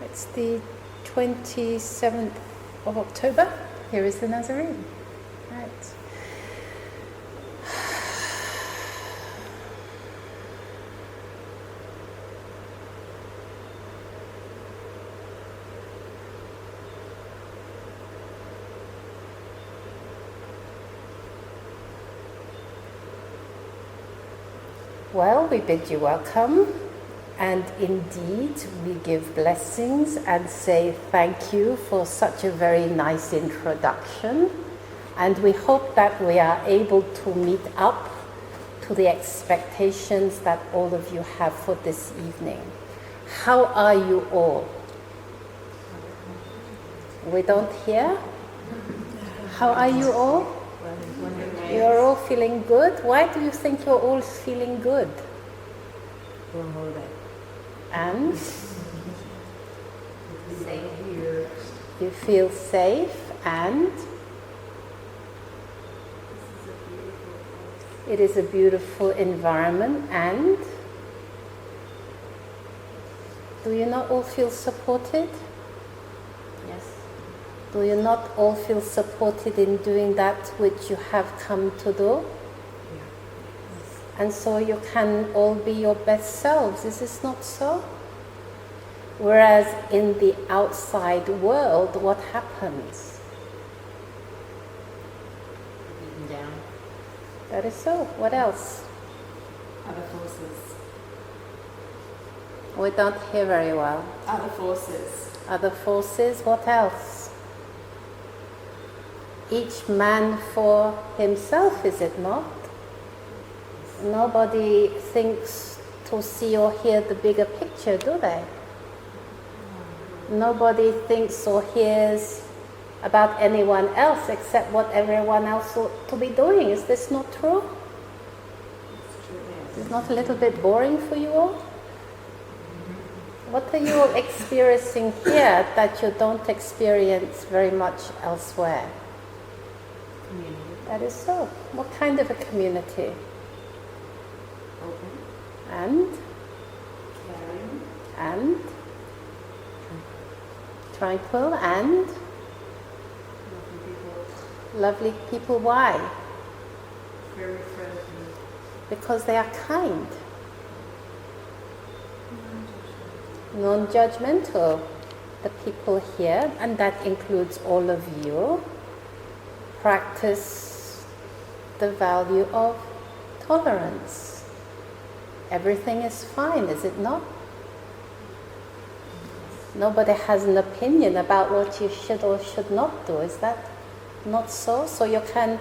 It's the 27th of October. Here is the Nazareine. Right. Well, we bid you welcome. And indeed, we give blessings and say thank you for such a very nice introduction. And we hope that we are able to meet up to the expectations that all of you have for this evening. How are you all? We don't hear? How are you all? You're all feeling good? Why do you think you're all feeling good? And you feel safe, and it is a beautiful environment. And do you not all feel supported? Yes. Do you not all feel supported in doing that which you have come to do? And so you can all be your best selves. Is this not so? Whereas in the outside world, what happens? Beaten down. That is so. What else? Other forces. We don't hear very well. Other forces. Other forces. What else? Each man for himself, is it not? Nobody thinks to see or hear the bigger picture, do they? Nobody thinks or hears about anyone else except what everyone else ought to be doing. Is this not true? Is it not a little bit boring for you all? What are you all experiencing here that you don't experience very much elsewhere? Community. That is so. What kind of a community? Open. And? Caring. And? Tranquil. And? Lovely people. Lovely people. Why? Very friendly. Because they are kind. Non-judgmental. The people here, and that includes all of you, practice the value of tolerance. Everything is fine, is it not? Nobody has an opinion about what you should or should not do. Is that not so? So you can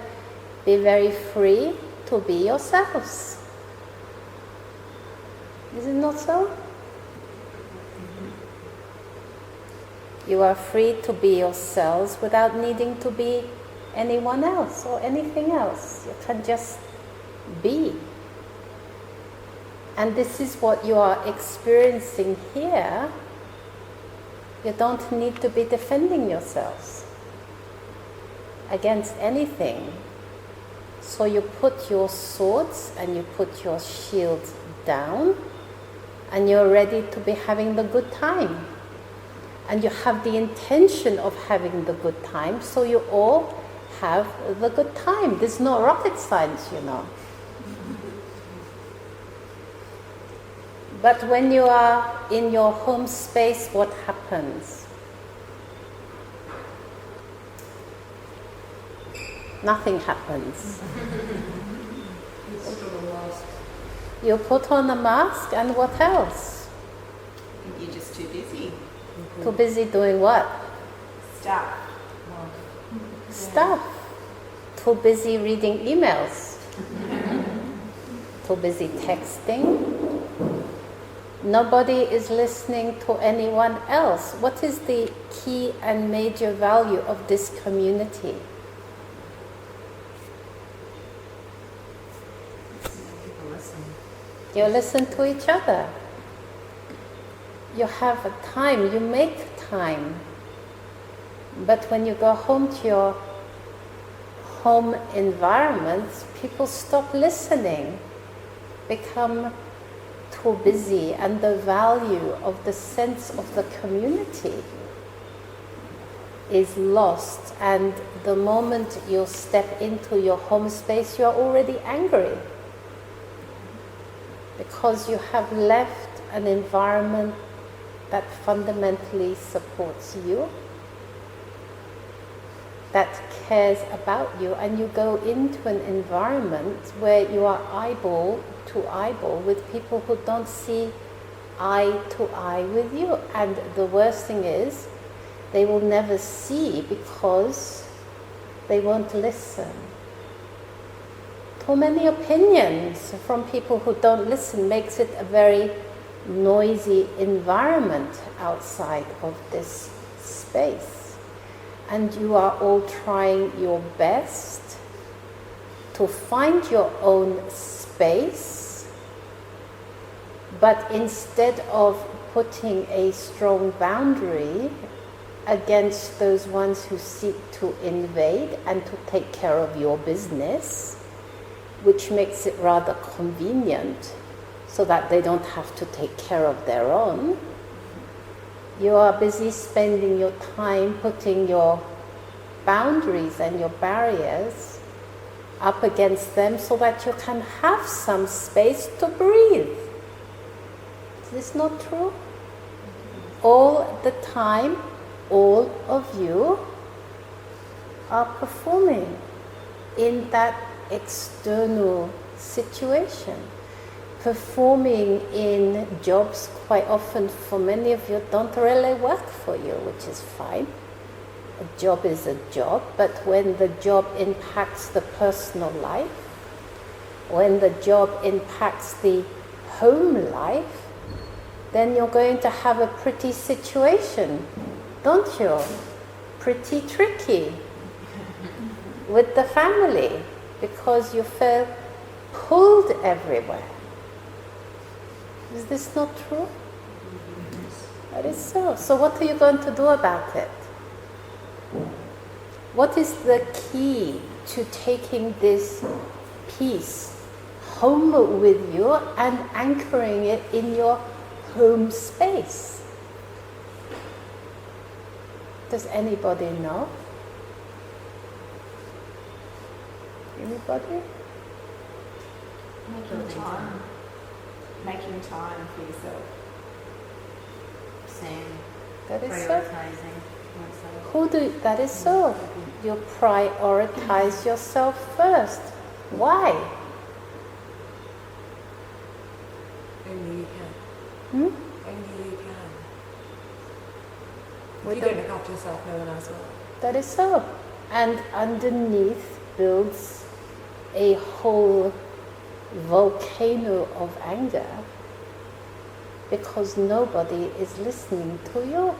be very free to be yourselves. Is it not so? You are free to be yourselves without needing to be anyone else or anything else. You can just be. And this is what you are experiencing here. You don't need to be defending yourselves against anything. So you put your swords and you put your shields down, and you're ready to be having the good time. And you have the intention of having the good time, so you all have the good time. There's no rocket science, you know. But when you are in your home space, what happens? Nothing happens. You put on a mask, and what else? You're just too busy. Too busy doing what? Stuff. Stuff. Too busy reading emails. Too busy texting. Nobody is listening to anyone else. What is the key and major value of this community? People listen. You listen to each other. You have a time, you make time. But when you go home to your home environment, people stop listening, become too busy, and the value of the sense of the community is lost. And the moment you step into your home space, you are already angry because you have left an environment that fundamentally supports you, that cares about you, and you go into an environment where you are eyeball to eyeball with people who don't see eye to eye with you. And the worst thing is, they will never see because they won't listen. Too many opinions from people who don't listen makes it a very noisy environment outside of this space. And you are all trying your best to find your own space, but instead of putting a strong boundary against those ones who seek to invade and to take care of your business, which makes it rather convenient so that they don't have to take care of their own, you are busy spending your time putting your boundaries and your barriers up against them so that you can have some space to breathe. Is this not true? All the time, all of you are performing in that external situation. Performing in jobs quite often for many of you don't really work for you, which is fine. A job is a job, but when the job impacts the personal life, when the job impacts the home life, then you're going to have a pretty situation, don't you? Pretty tricky with the family, because you feel pulled everywhere. Is this not true? That is so. So what are you going to do about it? What is the key to taking this peace home with you and anchoring it in your home space? Does anybody know? Anybody? Making time for yourself. Same. That is so. Prioritizing oneself. That is so. You prioritize yourself first. Why? Only you can. Hmm? Only you can. We If you don't look after yourself, no one else will. That is so. And underneath builds a whole volcano of anger because nobody is listening to you.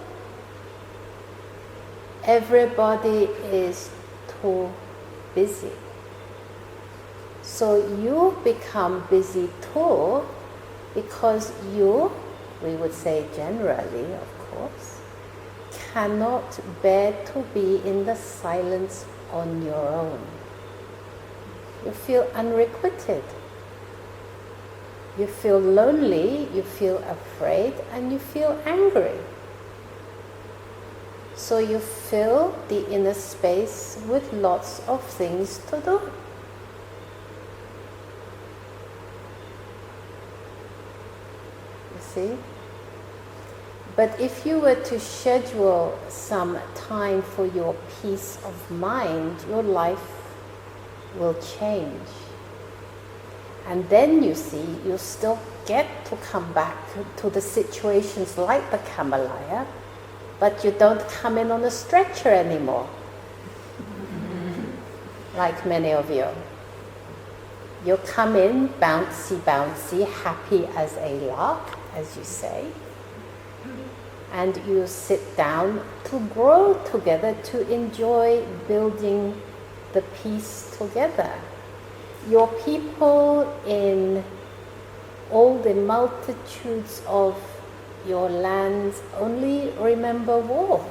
Everybody is too busy. So you become busy too because you, we would say generally, of course, cannot bear to be in the silence on your own. You feel unrequited. You feel lonely, you feel afraid, and you feel angry. So you fill the inner space with lots of things to do. You see? But if you were to schedule some time for your peace of mind, your life will change. And then you see, you still get to come back to the situations like the Kamalaya, but you don't come in on a stretcher anymore, like many of you. You come in bouncy, bouncy, happy as a lark, as you say, and you sit down to grow together, to enjoy building the peace together. Your people in all the multitudes of your lands only remember war.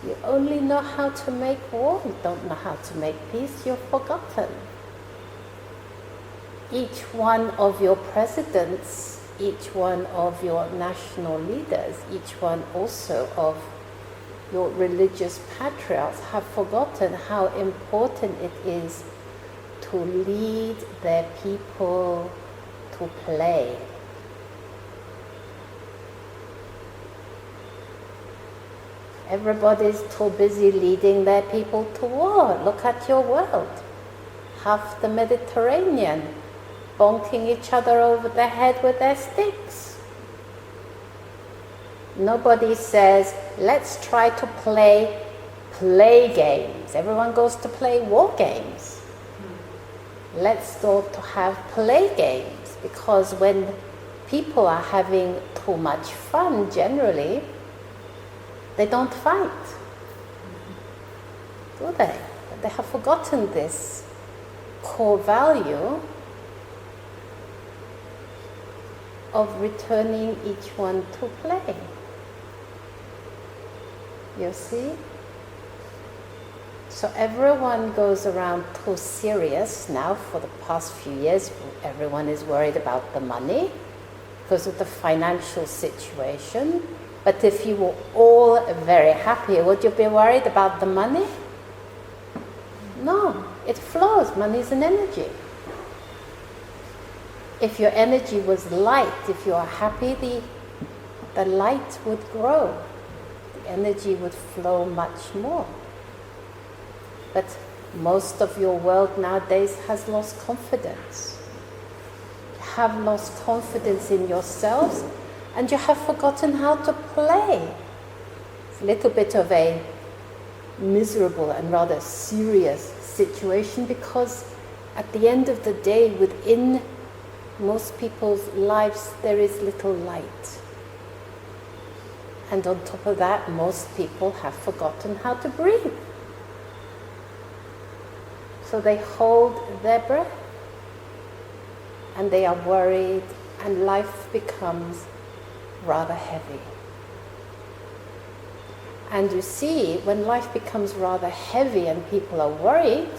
You only know how to make war, you don't know how to make peace, you're forgotten. each one of your presidents, each one of your national leaders, each one also of your religious patriarchs have forgotten how important it is to lead their people to play. Everybody's too busy leading their people to war. Look at your world. Half the Mediterranean bonking each other over the head with their sticks. Nobody says, let's try to play games. Everyone goes to play war games. Let's go to have play games, because when people are having too much fun, generally, they don't fight, do they? They have forgotten this core value of returning each one to play. You see? So everyone goes around too serious now. For the past few years, everyone is worried about the money because of the financial situation. But if you were all very happy, would you be worried about the money? No, it flows. Money is an energy. If your energy was light, if you are happy, the light would grow. The energy would flow much more. But most of your world nowadays has lost confidence. You have lost confidence in yourselves, and you have forgotten how to play. It's a little bit of a miserable and rather serious situation, because at the end of the day, within most people's lives, there is little light. And on top of that, most people have forgotten how to breathe. So they hold their breath, and they are worried, and life becomes rather heavy. And you see, when life becomes rather heavy and people are worried,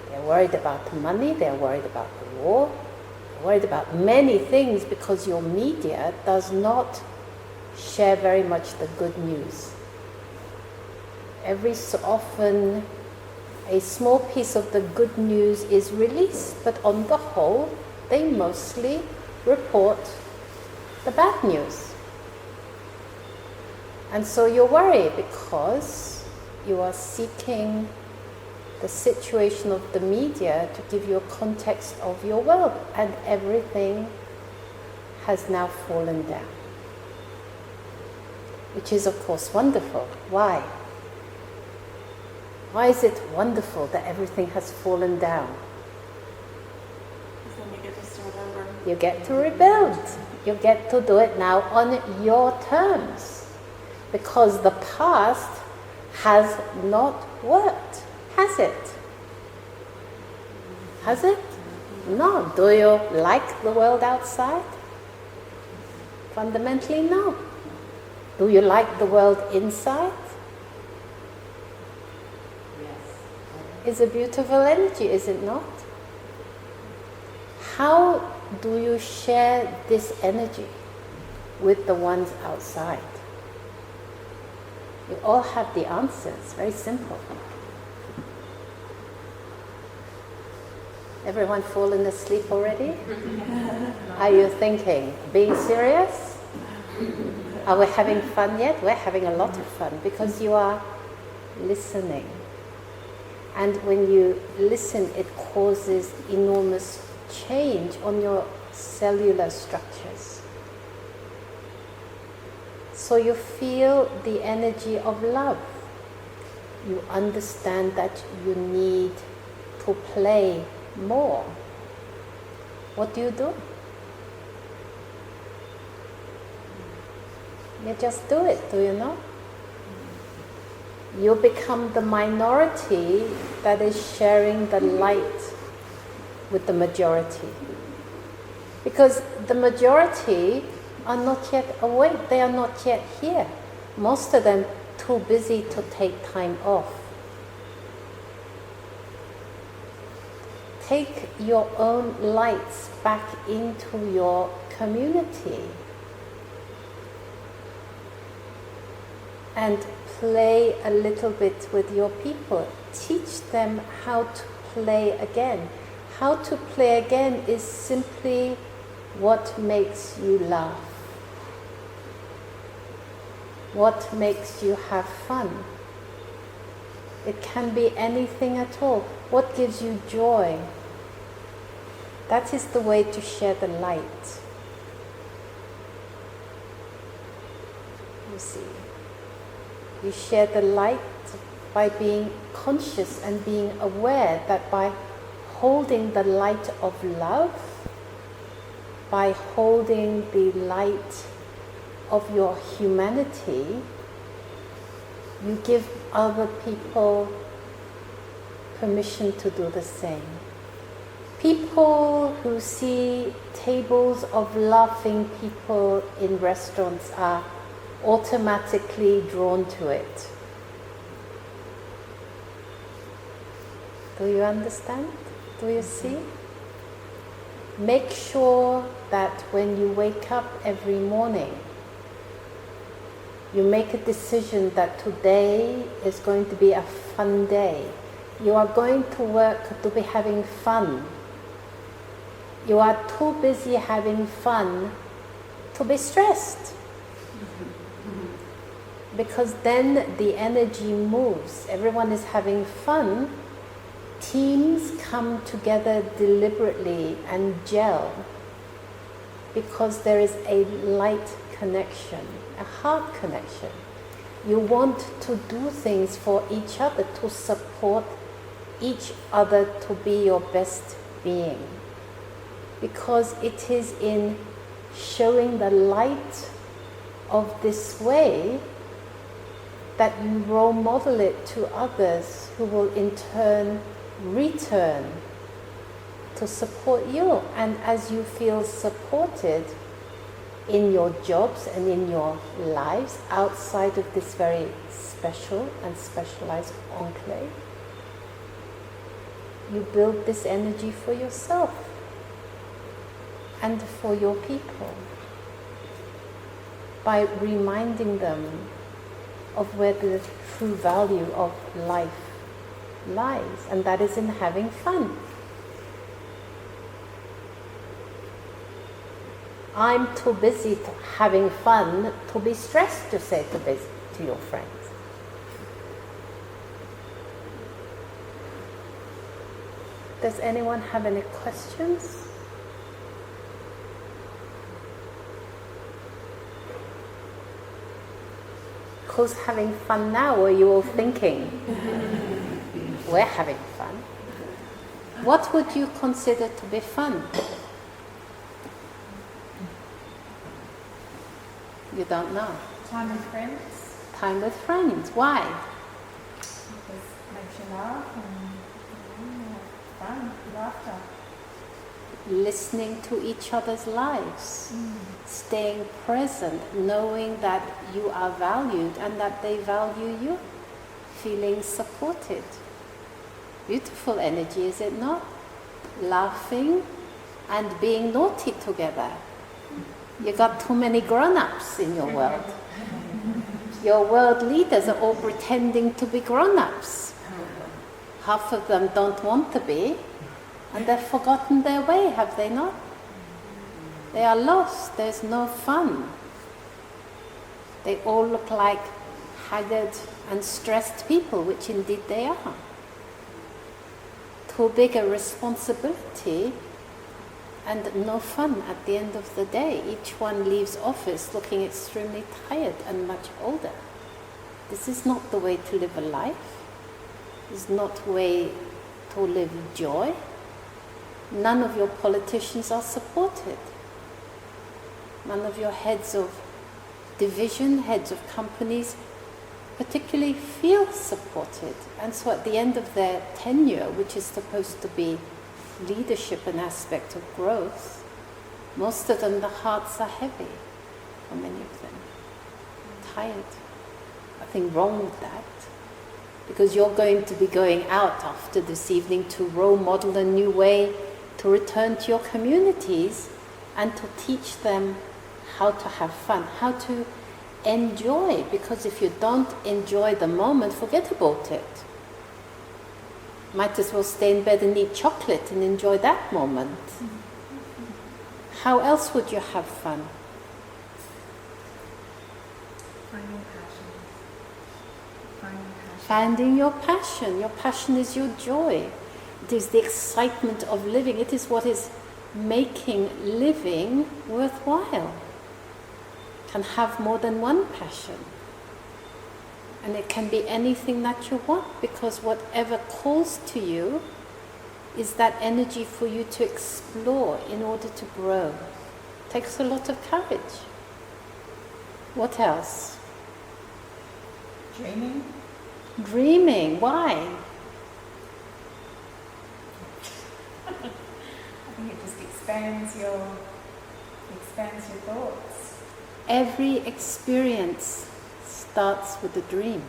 they're worried about the money, they're worried about the war, they're worried about many things, because your media does not share very much the good news. Every so often, a small piece of the good news is released, but on the whole, they mostly report the bad news. And so you're worried because you are seeking the situation of the media to give you a context of your world, and everything has now fallen down. Which is, of course, wonderful. Why? Why is it wonderful that everything has fallen down? Because then you get to start over. You get to rebuild. You get to do it now on your terms. Because the past has not worked, has it? Has it? No. Do you like the world outside? Fundamentally, no. Do you like the world inside? It's a beautiful energy, is it not? How do you share this energy with the ones outside? You all have the answers, very simple. Everyone fallen asleep already? Are you thinking, being serious? Are we having fun yet? We're having a lot of fun, because you are listening. And when you listen, it causes enormous change on your cellular structures. So you feel the energy of love. You understand that you need to play more. What do? You just do it, do you know? You become the minority that is sharing the light with the majority. Because the majority are not yet awake, they are not yet here. Most of them too busy to take time off. take your own lights back into your community and play a little bit with your people. Teach them how to play again. How to play again is simply what makes you laugh, what makes you have fun. It can be anything at all. What gives you joy? That is the way to share the light. You see, you share the light by being conscious and being aware that by holding the light of love, by holding the light of your humanity, you give other people permission to do the same. People who see tables of laughing people in restaurants are automatically drawn to it. Do you understand? Do you see? Make sure that when you wake up every morning, you make a decision that today is going to be a fun day. You are going to work to be having fun. You are too busy having fun to be stressed. Because then the energy moves. Everyone is having fun. Teams come together deliberately and gel because there is a light connection, a heart connection. You want to do things for each other, to support each other to be your best being. Because it is in showing the light of this way that you role model it to others who will in turn return to support you. And as you feel supported in your jobs and in your lives outside of this very special and specialized enclave, you build this energy for yourself and for your people by reminding them of where the true value of life lies, and that is in having fun. I'm too busy having fun to be stressed, to say to your friends. Does anyone have any questions? Who's having fun now, or are you all thinking? We're having fun. What would you consider to be fun? You don't know. Time with friends. Time with friends. Why? Because it makes you laugh and fun, laughter. Listening to each other's lives. Staying present, knowing that you are valued and that they value you. Feeling supported. Beautiful energy, is it not? Laughing and being naughty together. You got too many grown-ups in your world. Your world leaders are all pretending to be grown-ups. Half of them don't want to be, and they've forgotten their way, have they not? They are lost. There's no fun. They all look like haggard and stressed people, which indeed they are. Too big a responsibility and no fun at the end of the day. Each one leaves office looking extremely tired and much older. This is not the way to live a life. This is not the way to live joy. None of your politicians are supported. None of your heads of division, heads of companies, particularly feel supported. And so at the end of their tenure, which is supposed to be leadership, an aspect of growth, most of them, the hearts are heavy, for many of them, tired. Nothing wrong with that. because you're going to be going out after this evening to role model a new way to return to your communities and to teach them how to have fun, how to enjoy, because if you don't enjoy the moment, forget about it. Might as well stay in bed and eat chocolate and enjoy that moment. How else would you have fun? Finding passion. Finding your passion. Your passion is your joy. It is the excitement of living. It is what is making living worthwhile. Can have more than one passion. And it can be anything that you want, because whatever calls to you is that energy for you to explore in order to grow. It takes a lot of courage. What else? Dreaming. Dreaming. Why? I think it just expands your thoughts. Every experience starts with a dream.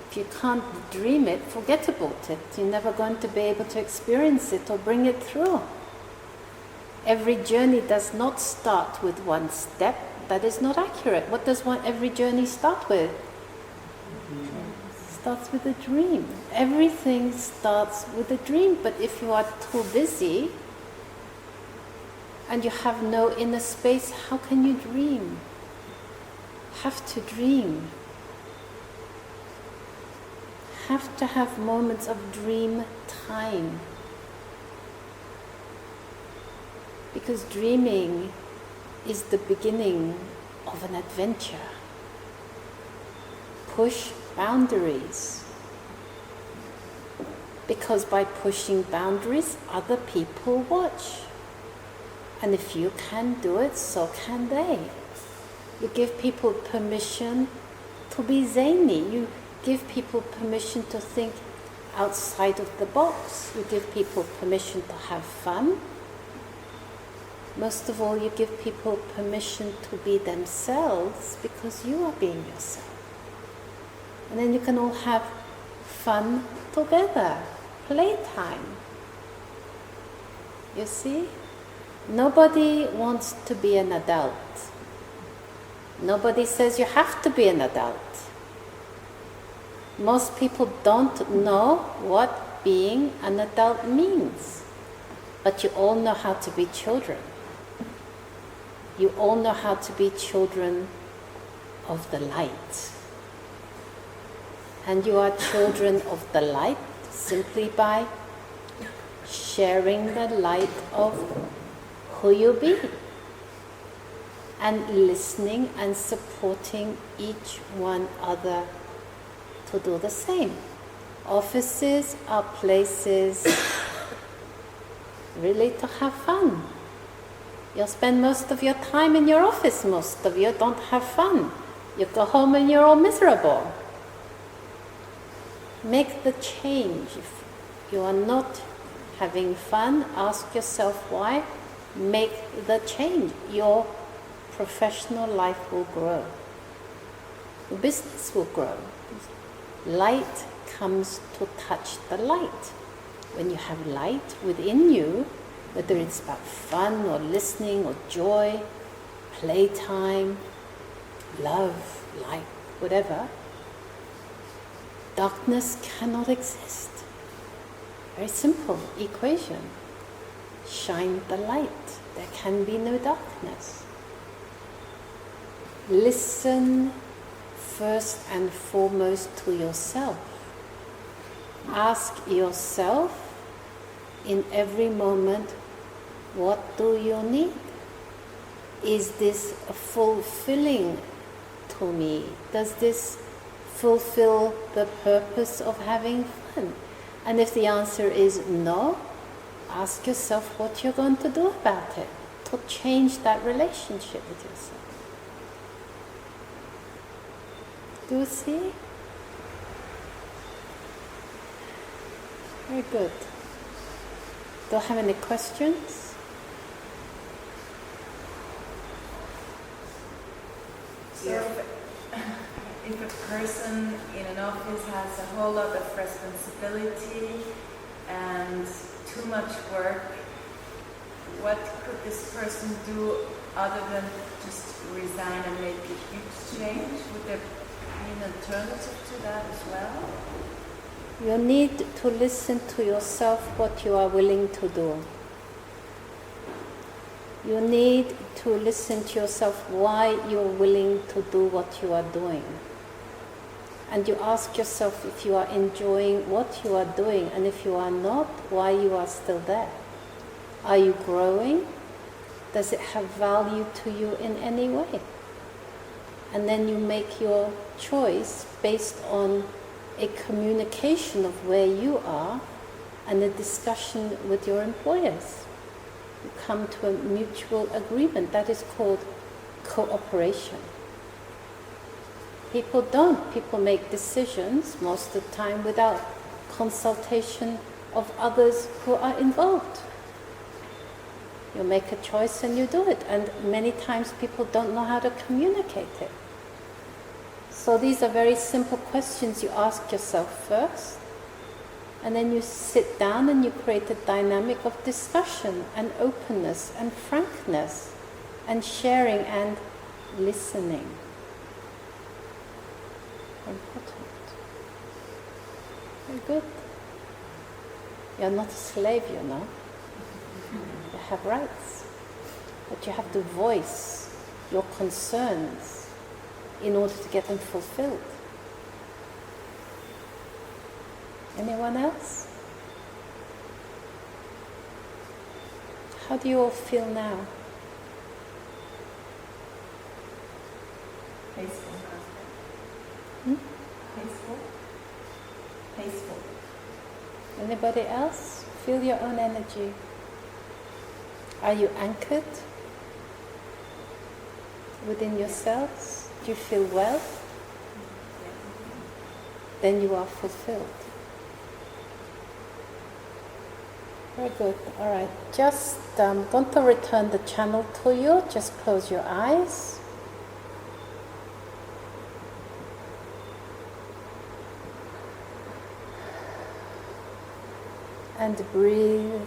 If you can't dream it, forget about it. You're never going to be able to experience it or bring it through. Every journey does not start with one step. That is not accurate. What does every journey start with? Starts with a dream. Everything starts with a dream. But if you are too busy and you have no inner space, how can you dream? Have to dream. Have to have moments of dream time. Because dreaming is the beginning of an adventure. Push boundaries. Because by pushing boundaries, other people watch. And if you can do it, so can they. You give people permission to be zany. You give people permission to think outside of the box. You give people permission to have fun. Most of all, you give people permission to be themselves, because you are being yourself. And then you can all have fun together, playtime. You see? Nobody wants to be an adult. Nobody says you have to be an adult. Most people don't know what being an adult means. But you all know how to be children. You all know how to be children of the light. And you are children of the light simply by sharing the light of who you be, and listening and supporting each one other to do the same. Offices are places really to have fun. You'll spend most of your time in your office. Most of you don't have fun. You go home and you're all miserable. Make the change. If you are not having fun, ask yourself why. Make the change. Your professional life will grow. Your business will grow. Light comes to touch the light. When you have light within you, whether it's about fun or listening or joy, playtime, love, light, whatever, darkness cannot exist. Very simple equation. Shine the light. There can be no darkness. Listen first and foremost to yourself. Ask yourself in every moment, what do you need? Is this fulfilling to me? Does this fulfill the purpose of having fun? And if the answer is no, ask yourself what you're going to do about it to change that relationship with yourself. Do you see? Very good. Do you have any questions? So, if a person in an office has a whole lot of responsibility and too much work, what could this person do other than just resign and make a huge change? Would there be an alternative to that as well? You need to listen to yourself what you are willing to do. You need to listen to yourself why you're willing to do what you are doing. And you ask yourself if you are enjoying what you are doing, and if you are not, why you are still there. Are you growing? Does it have value to you in any way? And then you make your choice based on a communication of where you are and a discussion with your employers. You come to a mutual agreement. That is called cooperation. People don't. People make decisions most of the time without consultation of others who are involved. You make a choice and you do it. And many times people don't know how to communicate it. So these are very simple questions you ask yourself first. And then you sit down and you create a dynamic of discussion and openness and frankness and sharing and listening. Important. Very good. You're not a slave, you know. You have rights. But you have to voice your concerns in order to get them fulfilled. Anyone else? How do you all feel now? Peaceful. Peaceful. Peaceful. Anybody else? Feel your own energy. Are you anchored within yourselves? Do you feel well? Then you are fulfilled. Very good. All right. Just going to return the channel to you. Just close your eyes. And breathe.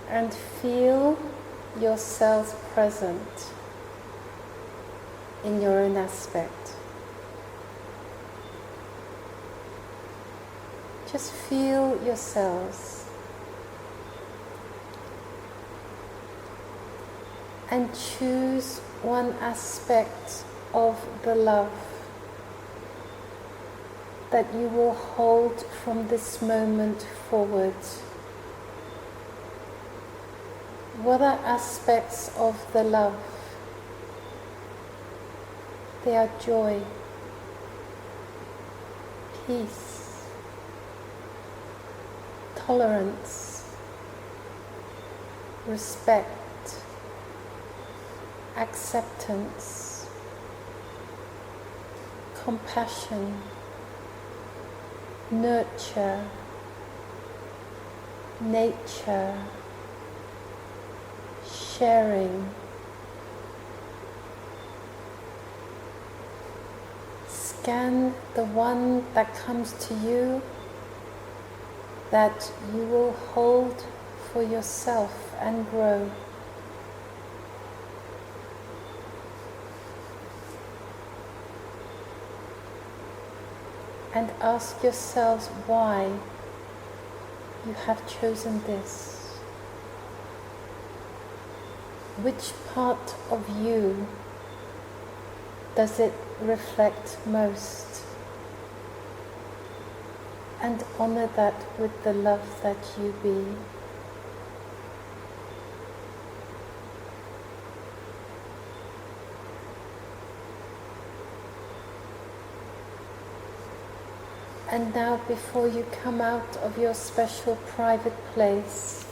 And feel yourselves present in your own aspect. Just feel yourselves and choose one aspect of the love that you will hold from this moment forward. What are aspects of the love? They are joy, peace, tolerance, respect, acceptance, compassion, nurture, nature, sharing, scan the one that comes to you that you will hold for yourself and grow. And ask yourselves why you have chosen this. Which part of you does it reflect most? And honor that with the love that you be. And now, before you come out of your special private place,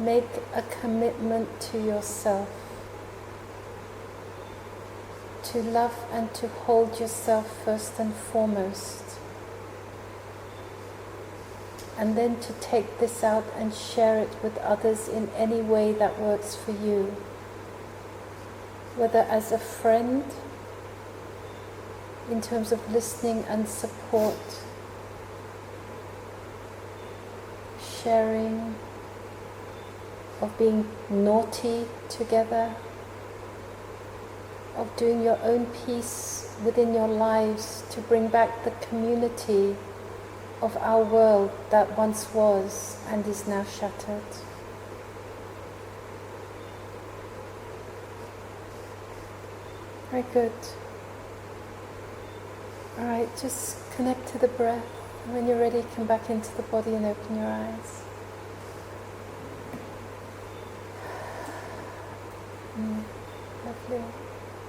make a commitment to yourself to love and to hold yourself first and foremost, and then to take this out and share it with others in any way that works for you. whether as a friend, in terms of listening and support, sharing, of being naughty together, of doing your own peace within your lives to bring back the community of our world that once was and is now shattered. Very good. Alright, just connect to the breath. When you're ready, come back into the body and open your eyes. Lovely.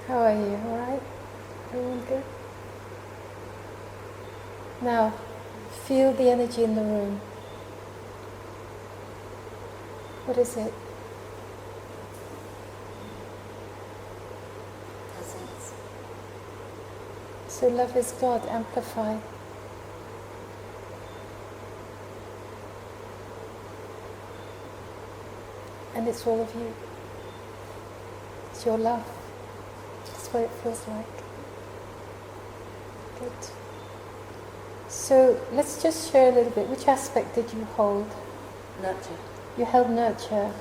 How are you? Alright? Everyone good? Now, feel the energy in the room. What is it? Presence. So love is God, amplified. And it's all of you. It's your love. That's what it feels like. Good. So let's just share a little bit. Which aspect did you hold? Nurture. You held nurture.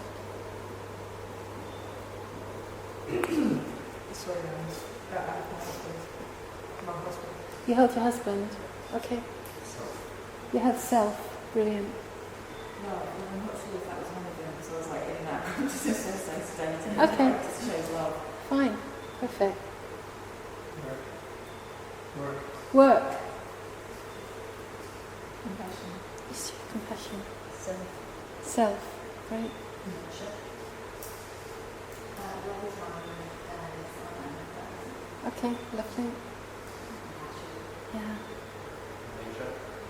Sorry, my husband. You held your husband. Okay. You held self. Brilliant. No, I'm not sure if that was one of them, so I was like in that. Just Okay. Just shows love. Fine. Perfect. Work. Work. Compassion. Yes, compassion. Self. Self. Right. Nurture. Love is one. Okay. Lovely. Yeah.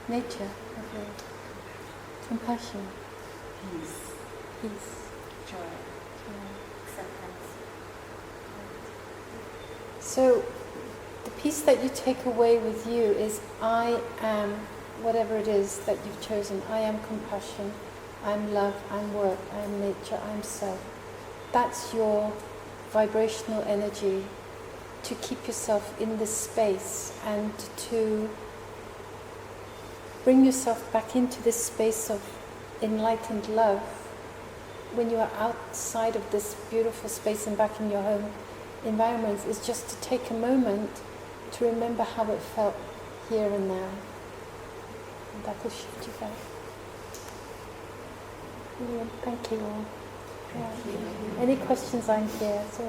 Nature. Lovely. Compassion. Peace. Peace. Joy. Yeah. Acceptance. So, the piece that you take away with you is I am whatever it is that you've chosen. I am compassion, I'm love, I'm work, I'm nature, I'm self. That's your vibrational energy to keep yourself in this space and to bring yourself back into this space of enlightened love when you are outside of this beautiful space and back in your home environments, is just to take a moment to remember how it felt here and now. And that will shift you back. Brilliant. Thank you all. Yeah. Any questions? I'm here. So.